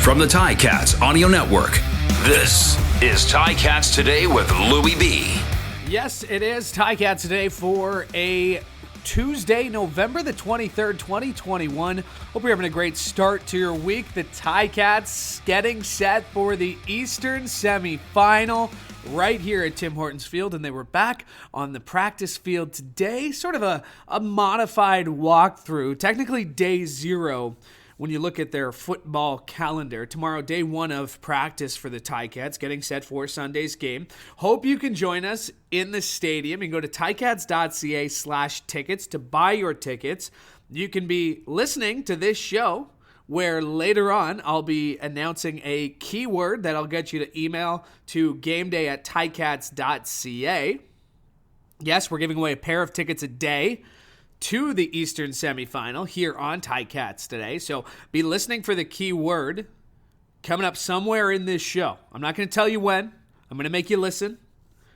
From the Ticats Audio Network, this is Ticats Today with Louie B. Yes, it is Ticats Today for a Tuesday, November the 23rd, 2021. Hope you're having a great start to your week. The Ticats getting set for the Eastern semifinal right here at Tim Hortons Field, and they were back on the practice field today. Sort of a modified walkthrough, technically day zero when you look at their football calendar. Tomorrow, day one of practice for the Ticats, getting set for Sunday's game. Hope you can join us in the stadium. You can go to ticats.ca/tickets to buy your tickets. You can be listening to this show, where later on I'll be announcing a keyword that I'll get you to email to gameday@ticats.ca. Yes, we're giving away a pair of tickets a day to the Eastern semifinal here on Ticats Today. So be listening for the keyword coming up somewhere in this show. I'm not going to tell you when. I'm going to make you listen.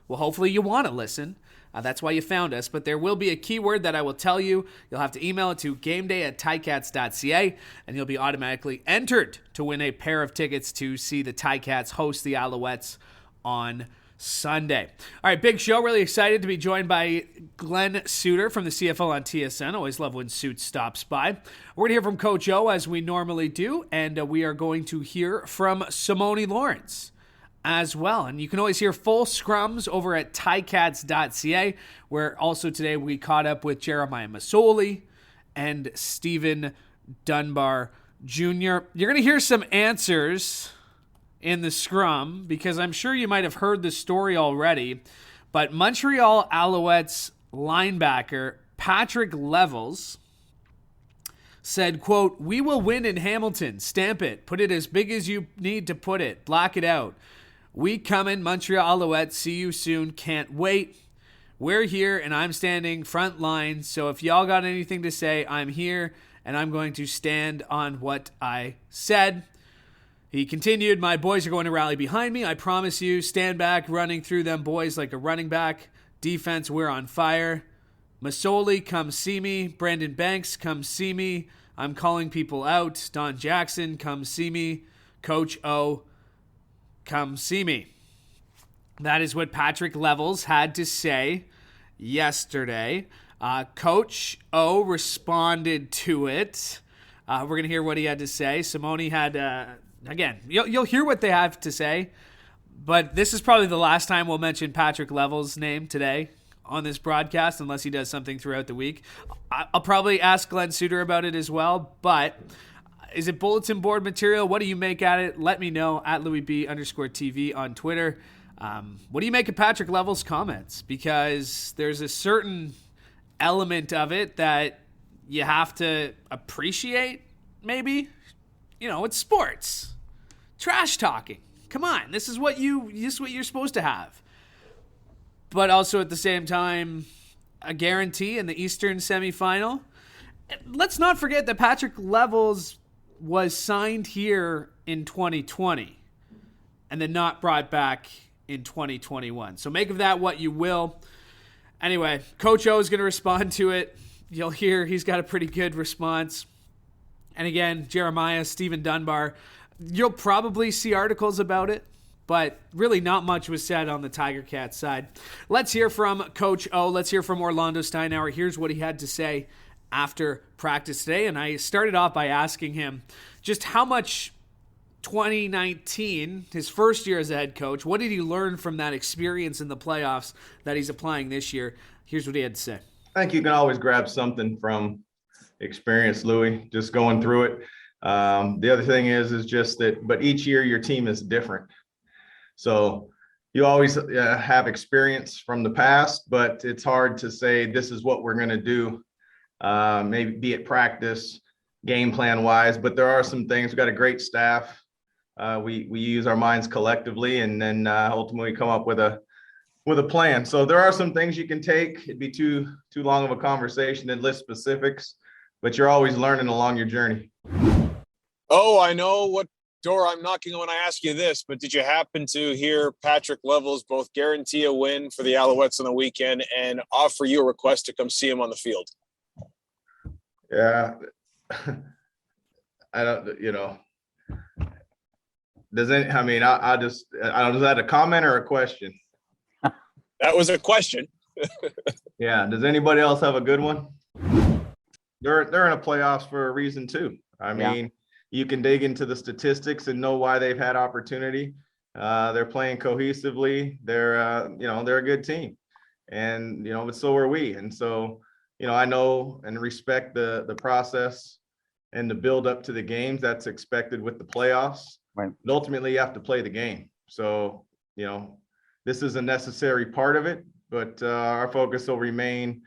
Well, hopefully you want to listen. That's why you found us. But there will be a keyword that I will tell you. You'll have to email it to gameday@ticats.ca, and you'll be automatically entered to win a pair of tickets to see the Ticats host the Alouettes on Sunday. All right, big show. Really excited to be joined by Glen Suitor from the CFL on TSN. Always love when Suit stops by. We're going to hear from Coach O as we normally do, and we are going to hear from Simoni Lawrence as well. And you can always hear full scrums over at ticats.ca, where also today we caught up with Jeremiah Masoli and Stephen Dunbar Jr. You're going to hear some answers in the scrum, because I'm sure you might have heard the story already, but Montreal Alouettes linebacker Patrick Levels said, quote, "We will win in Hamilton. Stamp it. Put it as big as you need to put it. Block it out. We coming, Montreal Alouettes. See you soon. Can't wait. We're here, and I'm standing front line. So if y'all got anything to say, I'm here, and I'm going to stand on what I said." He continued, "My boys are going to rally behind me. I promise you. Stand back, running through them boys like a running back. Defense, we're on fire. Masoli, come see me. Brandon Banks, come see me. I'm calling people out. Don Jackson, come see me. Coach O, come see me." That is what Patrick Levels had to say yesterday. Coach O responded to it. We're going to hear what he had to say. Simoni had... Again, you'll hear what they have to say, but this is probably the last time we'll mention Patrick Levels' name today on this broadcast, unless he does something throughout the week. I'll probably ask Glen Suitor about it as well, but is it bulletin board material? What do you make at it? Let me know at Louie B _TV on Twitter. What do you make of Patrick Levels' comments? Because there's a certain element of it that you have to appreciate, maybe. You know, it's sports. Trash talking. Come on, this is what you're supposed to have. But also at the same time, a guarantee in the Eastern semifinal. Let's not forget that Patrick Levels was signed here in 2020 and then not brought back in 2021. So make of that what you will. Anyway, Coach O is going to respond to it. You'll hear he's got a pretty good response. And again, Jeremiah, Stephen Dunbar, you'll probably see articles about it, but really not much was said on the Tiger Cats side. Let's hear from Coach O. Let's hear from Orlando Steinauer. Here's what he had to say after practice today. And I started off by asking him just how much 2019, his first year as a head coach, what did he learn from that experience in the playoffs that he's applying this year? Here's what he had to say. I think you can always grab something from experience, Louie, just going through it. The other thing is just that, but each year your team is different. So you always have experience from the past, but it's hard to say this is what we're going to do, maybe be it practice, game plan wise, but there are some things. We've got a great staff. We use our minds collectively and then ultimately come up with a plan. So there are some things you can take. It'd be too long of a conversation to list specifics, but you're always learning along your journey. Oh, I know what door I'm knocking when I ask you this, but did you happen to hear Patrick Levels both guarantee a win for the Alouettes on the weekend and offer you a request to come see him on the field? Yeah. I don't, Does any? I mean, I just. I don't. Is that a comment or a question? That was a question. Yeah. Does anybody else have a good one? They're in a playoffs for a reason too. I mean, you can dig into the statistics and know why they've had opportunity. They're playing cohesively. They're a good team, and but so are we. And so, I know and respect the process and the build up to the games that's expected with the playoffs. Right. But ultimately, you have to play the game. So, this is a necessary part of it, but our focus will remain,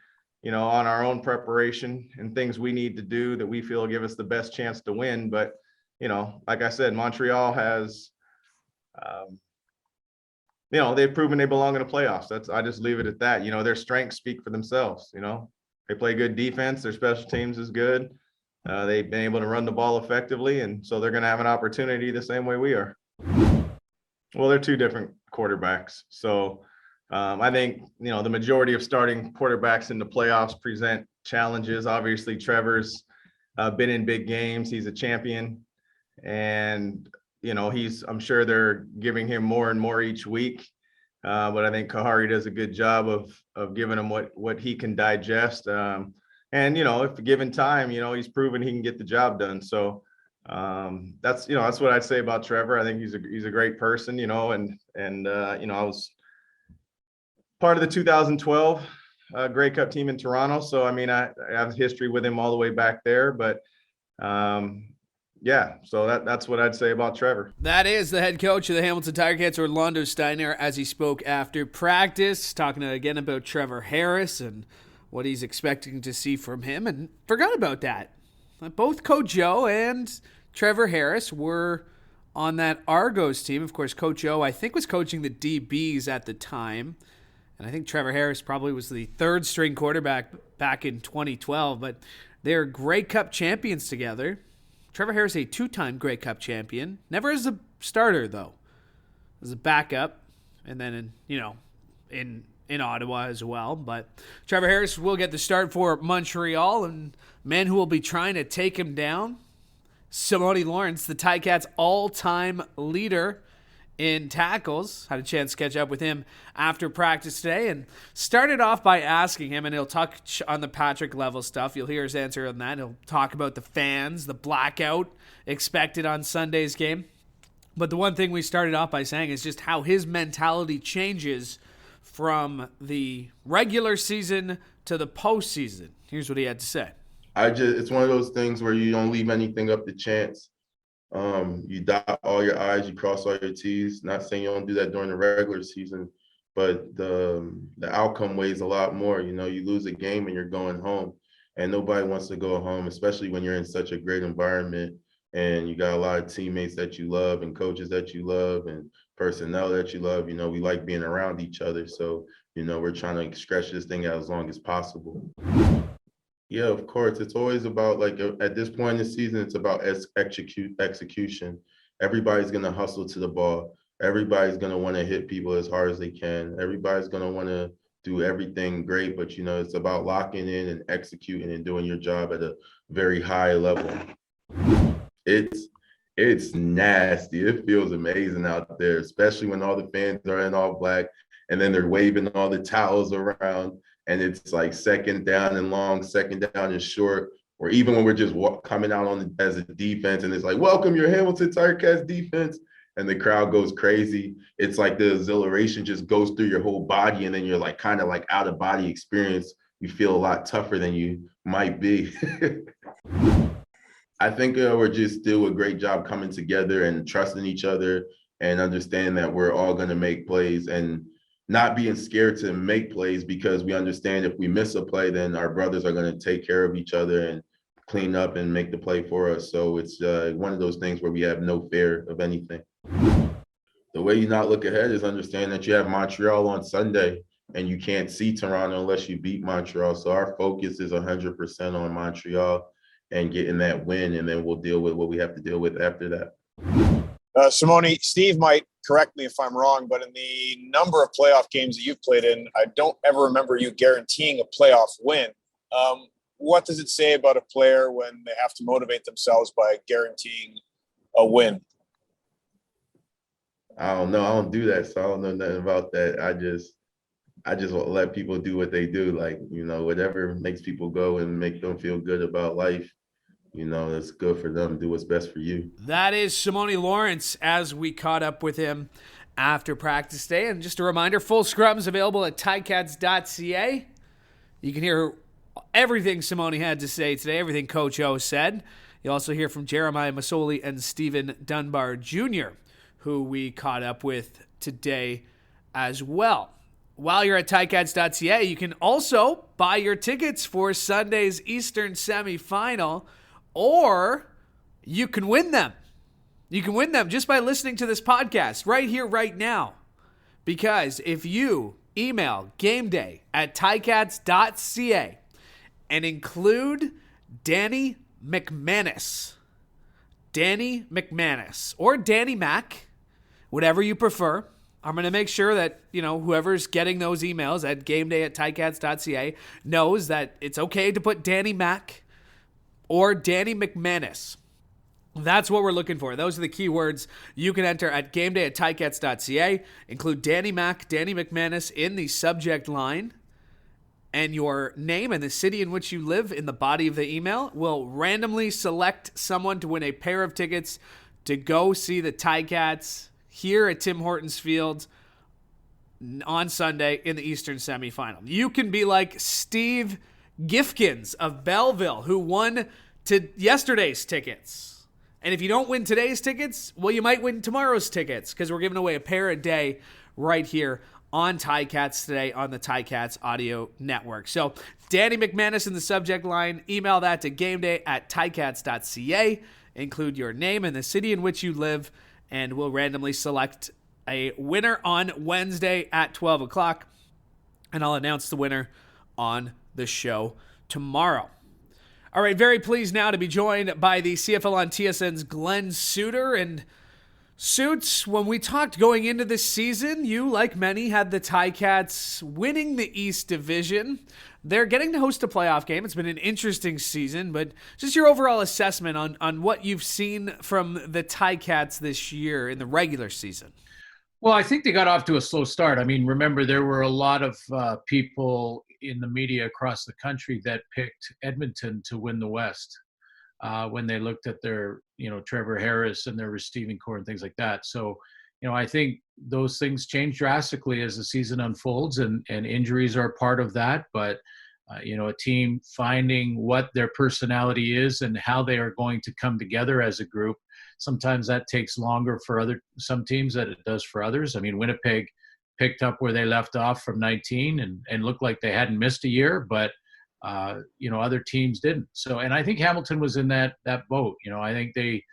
on our own preparation and things we need to do that we feel give us the best chance to win. But, like I said, Montreal has, they've proven they belong in the playoffs. I just leave it at that. Their strengths speak for themselves. They play good defense. Their special teams is good. They've been able to run the ball effectively, and so they're going to have an opportunity the same way we are. Well, they're two different quarterbacks. So I think, the majority of starting quarterbacks in the playoffs present challenges. Obviously, Trevor's been in big games. He's a champion. And, I'm sure they're giving him more and more each week. But I think Kahari does a good job of giving him what he can digest. And, if given time, he's proven he can get the job done. So that's what I'd say about Trevor. I think he's a great person, and I was part of the 2012 Grey Cup team in Toronto. So, I mean, I have history with him all the way back there, but so that's what I'd say about Trevor. That is the head coach of the Hamilton Ticats, Orlando Steinauer, as he spoke after practice, talking again about Trevor Harris and what he's expecting to see from him. And forgot about that. Both Coach O and Trevor Harris were on that Argos team. Of course, Coach O, I think, was coaching the DBs at the time. And I think Trevor Harris probably was the third string quarterback back in 2012. But they're Grey Cup champions together. Trevor Harris, a two-time Grey Cup champion. Never as a starter, though. As a backup. And then, in Ottawa as well. But Trevor Harris will get the start for Montreal, and man who will be trying to take him down, Simoni Lawrence, the Ticats' all-time leader in tackles. Had a chance to catch up with him after practice today and started off by asking him, and he'll touch on the Patrick level stuff. You'll hear his answer on that. He'll talk about the fans, the blackout expected on Sunday's game. But the one thing we started off by saying is just how his mentality changes from the regular season to the postseason. Here's what he had to say. It's one of those things where you don't leave anything up to chance. You dot all your I's, you cross all your T's. Not saying you don't do that during the regular season, but the outcome weighs a lot more. You lose a game and you're going home, and nobody wants to go home, especially when you're in such a great environment and you got a lot of teammates that you love and coaches that you love and personnel that you love. We like being around each other. So, we're trying to stretch this thing out as long as possible. Yeah, of course. It's always about, at this point in the season, it's about execution. Everybody's going to hustle to the ball. Everybody's going to want to hit people as hard as they can. Everybody's going to want to do everything great, but, it's about locking in and executing and doing your job at a very high level. It's nasty. It feels amazing out there, especially when all the fans are in all black and then they're waving all the towels around. And it's like second down and long, second down and short, or even when we're just coming out as a defense and it's like, welcome your Hamilton Ticats defense, and the crowd goes crazy. It's like the exhilaration just goes through your whole body, and then you're like kind of like out of body experience. You feel a lot tougher than you might be. I think we're just do a great job coming together and trusting each other and understand that we're all going to make plays and not being scared to make plays, because we understand if we miss a play, then our brothers are going to take care of each other and clean up and make the play for us. So it's one of those things where we have no fear of anything. The way you not look ahead is understand that you have Montreal on Sunday and you can't see Toronto unless you beat Montreal. So our focus is 100% on Montreal and getting that win, and then we'll deal with what we have to deal with after that. Simoni, Steve might correct me if I'm wrong, but in the number of playoff games that you've played in, I don't ever remember you guaranteeing a playoff win. What does it say about a player when they have to motivate themselves by guaranteeing a win? I don't know. I don't do that, so I don't know nothing about that. I just want to let people do what they do. Like, whatever makes people go and make them feel good about life, that's good for them. Do what's best for you. That is Simoni Lawrence as we caught up with him after practice day. And just a reminder, full scrums available at ticats.ca. You can hear everything Simoni had to say today, everything Coach O said. You'll also hear from Jeremiah Masoli and Stephen Dunbar Jr., who we caught up with today as well. While you're at ticats.ca, you can also buy your tickets for Sunday's Eastern semifinal, or you can win them. You can win them just by listening to this podcast right here, right now. Because if you email gameday@ticats.ca and include Danny McManus, or Danny Mac, whatever you prefer, I'm going to make sure that, whoever's getting those emails at gameday@ticats.ca knows that it's okay to put Danny Mac or Danny McManus. That's what we're looking for. Those are the keywords you can enter at gameday@ticats.ca. Include Danny Mac, Danny McManus in the subject line, and your name and the city in which you live in the body of the email. We'll randomly select someone to win a pair of tickets to go see the Ticats here at Tim Hortons Field on Sunday in the Eastern semifinal. You can be like Steve Gifkins of Belleville, who won yesterday's tickets. And if you don't win today's tickets, well, you might win tomorrow's tickets, because we're giving away a pair a day right here on Ticats today on the Ticats audio network. So Danny McManus in the subject line. Email that to gameday@ticats.ca. Include your name and the city in which you live, and we'll randomly select a winner on Wednesday at 12 o'clock, and I'll announce the winner on the show tomorrow. All right, very pleased now to be joined by the CFL on TSN's Glen Suitor. And Suits, when we talked going into this season, you, like many, had the Ticats winning the East Division. They're getting to host a playoff game. It's been an interesting season, but just your overall assessment on what you've seen from the Ticats this year in the regular season. Well, I think they got off to a slow start. I mean, remember, there were a lot of people in the media across the country that picked Edmonton to win the West when they looked at their, Trevor Harris and their receiving core and things like that. So, I think those things change drastically as the season unfolds, and injuries are part of that. But, a team finding what their personality is and how they are going to come together as a group, sometimes that takes longer for some teams than it does for others. I mean, Winnipeg picked up where they left off from 19 and looked like they hadn't missed a year, but other teams didn't. So, and I think Hamilton was in that boat. I think they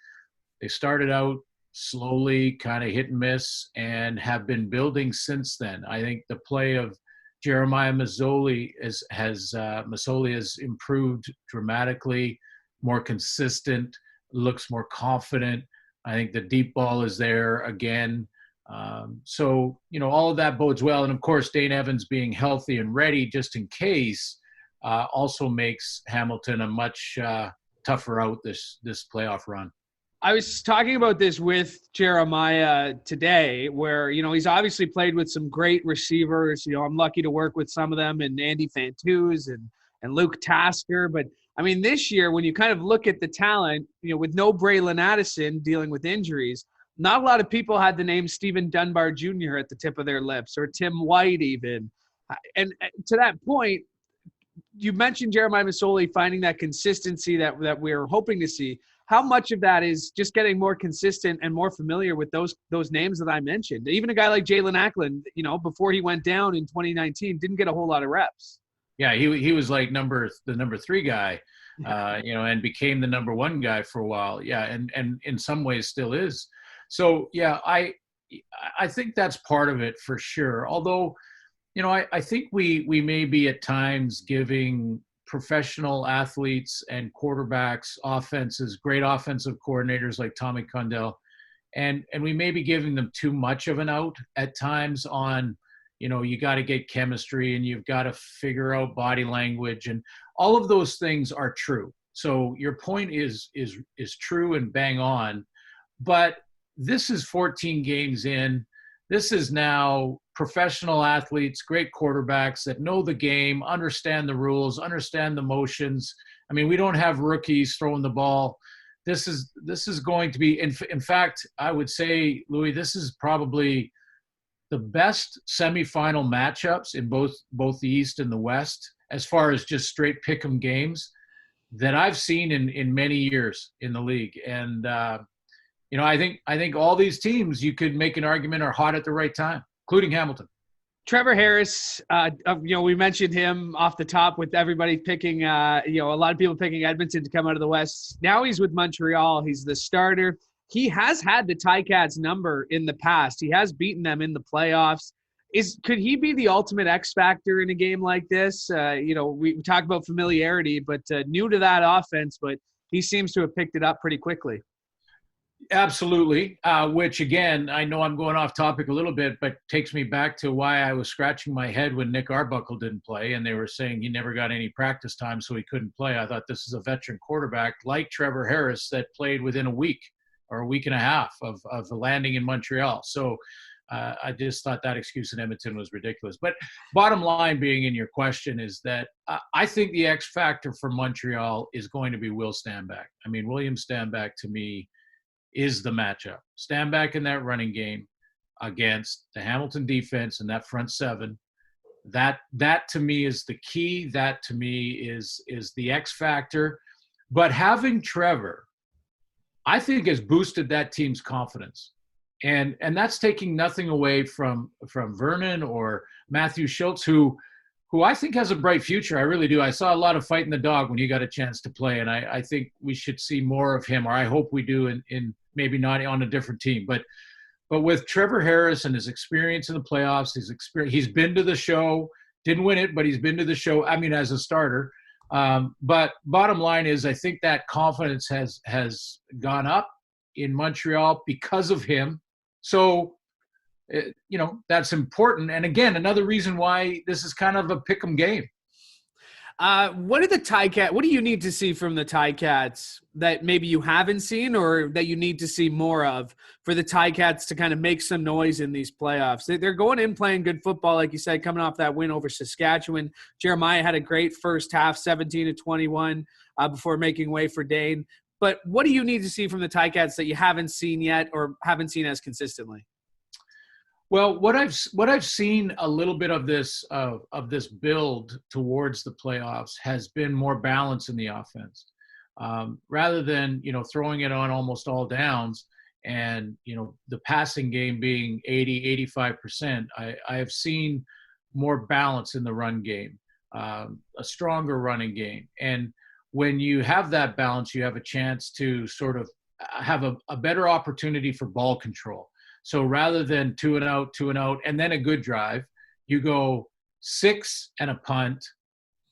started out slowly, kind of hit and miss, and have been building since then. I think the play of Jeremiah Masoli has improved dramatically, more consistent, looks more confident. I think the deep ball is there again. So, all of that bodes well. And of course, Dane Evans being healthy and ready just in case also makes Hamilton a much tougher out this playoff run. I was talking about this with Jeremiah today, where, he's obviously played with some great receivers. I'm lucky to work with some of them, and Andy Fantuz and Luke Tasker. But, I mean, this year, when you kind of look at the talent, with no Braylon Addison dealing with injuries, not a lot of people had the name Stephen Dunbar Jr. at the tip of their lips, or Tim White even. And to that point, you mentioned Jeremiah Masoli finding that consistency that we're hoping to see. How much of that is just getting more consistent and more familiar with those names that I mentioned? Even a guy like Jalen Ackland, before he went down in 2019, didn't get a whole lot of reps. Yeah, he was like the number 3 guy, and became the number 1 guy for a while. Yeah, and in some ways still is. So yeah, I think that's part of it for sure. Although, I think we may be at times giving professional athletes and quarterbacks great offensive coordinators like Tommy Condell, and we may be giving them too much of an out at times on, you got to get chemistry and you've got to figure out body language, and all of those things are true. So your point is true and bang on, but this is 14 games in. This is now professional athletes, great quarterbacks that know the game, understand the rules, understand the motions. I mean, we don't have rookies throwing the ball. This is going to be, in fact, I would say, Louis, this is probably the best semifinal matchups in both the East and the West, as far as just straight pick'em games, that I've seen in many years in the league. And I think all these teams, you could make an argument, are hot at the right time, including Hamilton. Trevor Harris, we mentioned him off the top with everybody picking, a lot of people picking Edmonton to come out of the West. Now he's with Montreal. He's the starter. He has had the Ticats number in the past. He has beaten them in the playoffs. Could he be the ultimate X factor in a game like this? We talk about familiarity, but new to that offense, but he seems to have picked it up pretty quickly. Absolutely, which, again, I know I'm going off topic a little bit, but takes me back to why I was scratching my head when Nick Arbuckle didn't play, and they were saying he never got any practice time, so he couldn't play. I thought this is a veteran quarterback like Trevor Harris that played within a week or a week and a half of landing in Montreal. So I just thought that excuse in Edmonton was ridiculous. But bottom line being in your question is that I think the X factor for Montreal is going to be Will Stanback. I mean, William Stanback, to me, is the matchup. Stanback in that running game against the Hamilton defense and that front seven, that to me is the key. That to me is the X factor. But having Trevor, I think, has boosted that team's confidence. And that's taking nothing away from Vernon or Matthew Schultz, who I think has a bright future. I really do. I saw a lot of fighting the dog when he got a chance to play, and I think we should see more of him, or I hope we do in maybe not on a different team. But with Trevor Harris and his experience in the playoffs, he's been to the show, didn't win it, but he's been to the show, I mean, as a starter. But bottom line is, I think that confidence has gone up in Montreal because of him. So, that's important. And again, another reason why this is kind of a pick'em game. What do you need to see from the Ticats that maybe you haven't seen, or that you need to see more of for the Ticats to kind of make some noise in these playoffs? They're going in playing good football, like you said, coming off that win over Saskatchewan. Jeremiah had a great first half, 17-21, before making way for Dane. But what do you need to see from the Ticats that you haven't seen yet, or haven't seen as consistently? Well, what I've seen a little bit of this build towards the playoffs has been more balance in the offense, rather than throwing it on almost all downs, and the passing game being 80-85%. I have seen more balance in the run game, a stronger running game, and when you have that balance, you have a chance to sort of have a better opportunity for ball control. So rather than 2 and out, and then a good drive, you go 6 and a punt,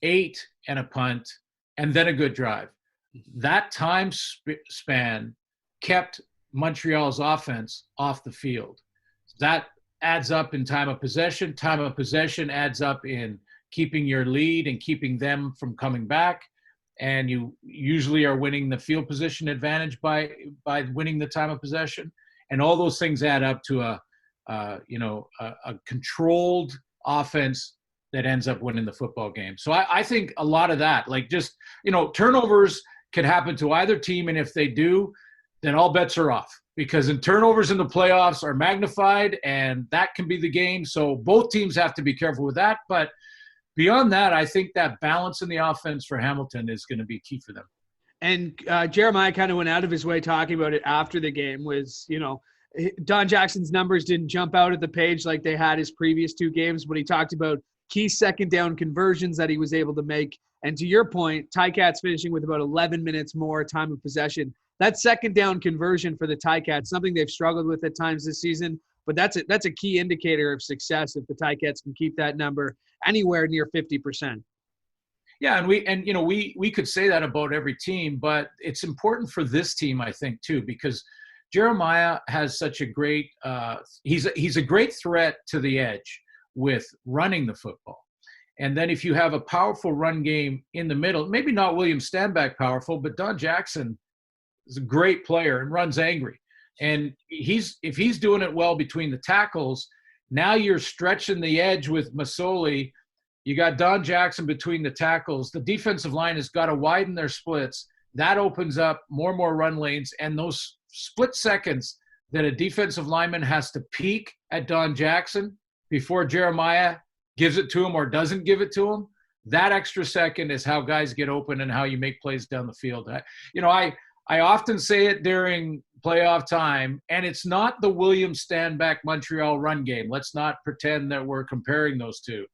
8 and a punt, and then a good drive. That time span kept Montreal's offense off the field. That adds up in time of possession. Time of possession adds up in keeping your lead and keeping them from coming back. And you usually are winning the field position advantage by winning the time of possession. And all those things add up to a controlled offense that ends up winning the football game. So I think a lot of that, like just, turnovers can happen to either team. And if they do, then all bets are off, because turnovers in the playoffs are magnified, and that can be the game. So both teams have to be careful with that. But beyond that, I think that balance in the offense for Hamilton is going to be key for them. And Jeremiah kind of went out of his way talking about it after the game. Was, Don Jackson's numbers didn't jump out at the page like they had his previous 2 games, but he talked about key second down conversions that he was able to make. And to your point, Ticats finishing with about 11 minutes more time of possession. That second down conversion for the Ticats, something they've struggled with at times this season, but that's a key indicator of success if the Ticats can keep that number anywhere near 50%. Yeah, and we could say that about every team, but it's important for this team, I think, too, because Jeremiah has such a great he's a great threat to the edge with running the football. And then if you have a powerful run game in the middle, maybe not William Stanback powerful, but Don Jackson is a great player and runs angry. And if he's doing it well between the tackles, now you're stretching the edge with Masoli. You got Don Jackson between the tackles. The defensive line has got to widen their splits. That opens up more and more run lanes. And those split seconds that a defensive lineman has to peek at Don Jackson before Jeremiah gives it to him or doesn't give it to him, that extra second is how guys get open and how you make plays down the field. I often say it during playoff time, and it's not the William Stanback Montreal run game. Let's not pretend that we're comparing those two.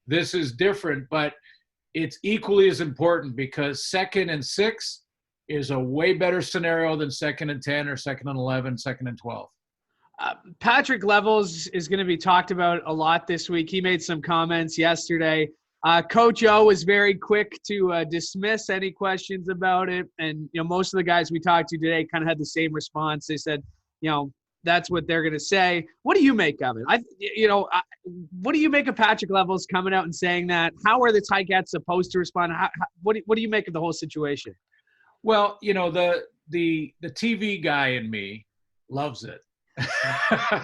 This is different, but it's equally as important because 2nd and 6 is a way better scenario than 2nd and 10 or 2nd and 11, 2nd and 12. Patrick Levels is going to be talked about a lot this week. He made some comments yesterday. Coach O was very quick to dismiss any questions about it. And, most of the guys we talked to today kind of had the same response. They said, that's what they're going to say. What do you make of it? What do you make of Patrick Levels coming out and saying that? How are the Ticats supposed to respond? What do you make of the whole situation? Well, the TV guy in me loves it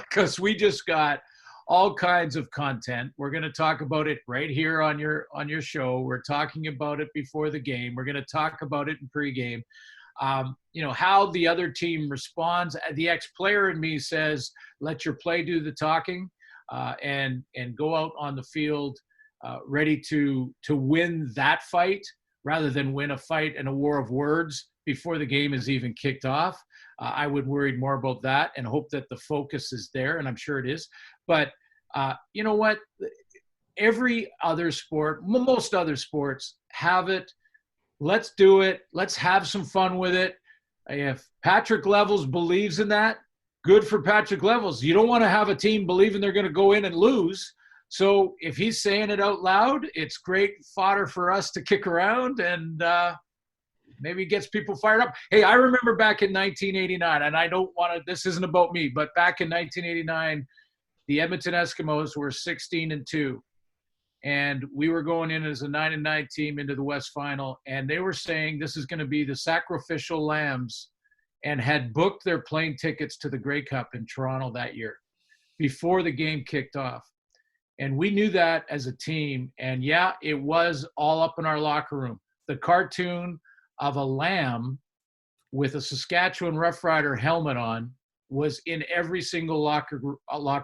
because we just got all kinds of content. We're going to talk about it right here on your show. We're talking about it before the game. We're going to talk about it in pregame. How the other team responds. The ex-player in me says, let your play do the talking and go out on the field ready to win that fight rather than win a fight and a war of words before the game is even kicked off. I would worry more about that and hope that the focus is there, and I'm sure it is. But you know what? Every other sport, most other sports have it. Let's do it. Let's have some fun with it. If Patrick Levels believes in that, good for Patrick Levels. You don't want to have a team believing they're going to go in and lose. So if he's saying it out loud, it's great fodder for us to kick around and maybe gets people fired up. Hey, I remember back in 1989, and I don't want to – this isn't about me, but back in 1989, the Edmonton Eskimos were 16-2. And we were going in as a 9-9 team into the West Final, and they were saying this is going to be the sacrificial lambs and had booked their plane tickets to the Grey Cup in Toronto that year before the game kicked off. And we knew that as a team, and yeah, it was all up in our locker room. The cartoon of a lamb with a Saskatchewan Rough Rider helmet on was in every single locker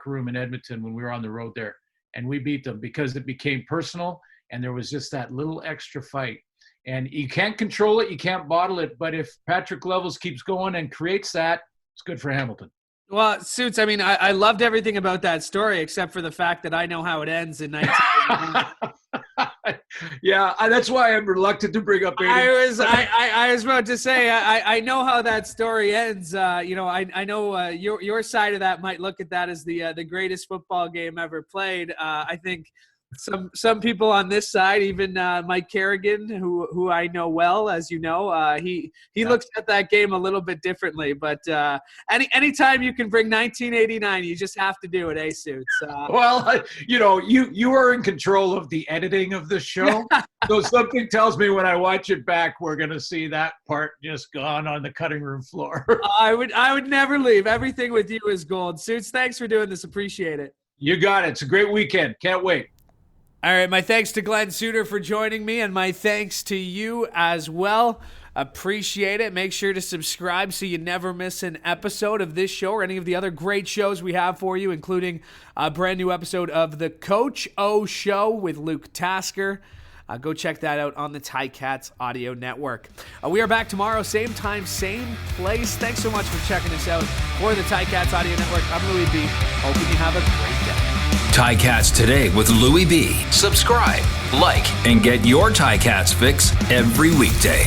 room in Edmonton when we were on the road there. And we beat them because it became personal and there was just that little extra fight. And you can't control it, you can't bottle it, but if Patrick Levels keeps going and creates that, it's good for Hamilton. Well, Suits, I loved everything about that story except for the fact that I know how it ends in 1989. Yeah, that's why I'm reluctant to bring up 80. I was about to say I know how that story ends. I know your side of that might look at that as the greatest football game ever played. I think some people on this side, even Mike Kerrigan, who I know well, as you know, he looks at that game a little bit differently. But anytime you can bring 1989, you just have to do it, Suits? Well, you are in control of the editing of the show, so something tells me when I watch it back, we're going to see that part just gone on the cutting room floor. I would never leave. Everything with you is gold. Suits, thanks for doing this. Appreciate it. You got it. It's a great weekend. Can't wait. All right, my thanks to Glen Suitor for joining me, and my thanks to you as well. Appreciate it. Make sure to subscribe so you never miss an episode of this show or any of the other great shows we have for you, including a brand new episode of The Coach O Show with Luke Tasker. Go check that out on the Ticats Audio Network. We are back tomorrow, same time, same place. Thanks so much for checking us out. For the Ticats Audio Network, I'm Louie B. Hoping you have a great day. Ticats Today with Louie B. Subscribe, like, and get your Ticats fix every weekday.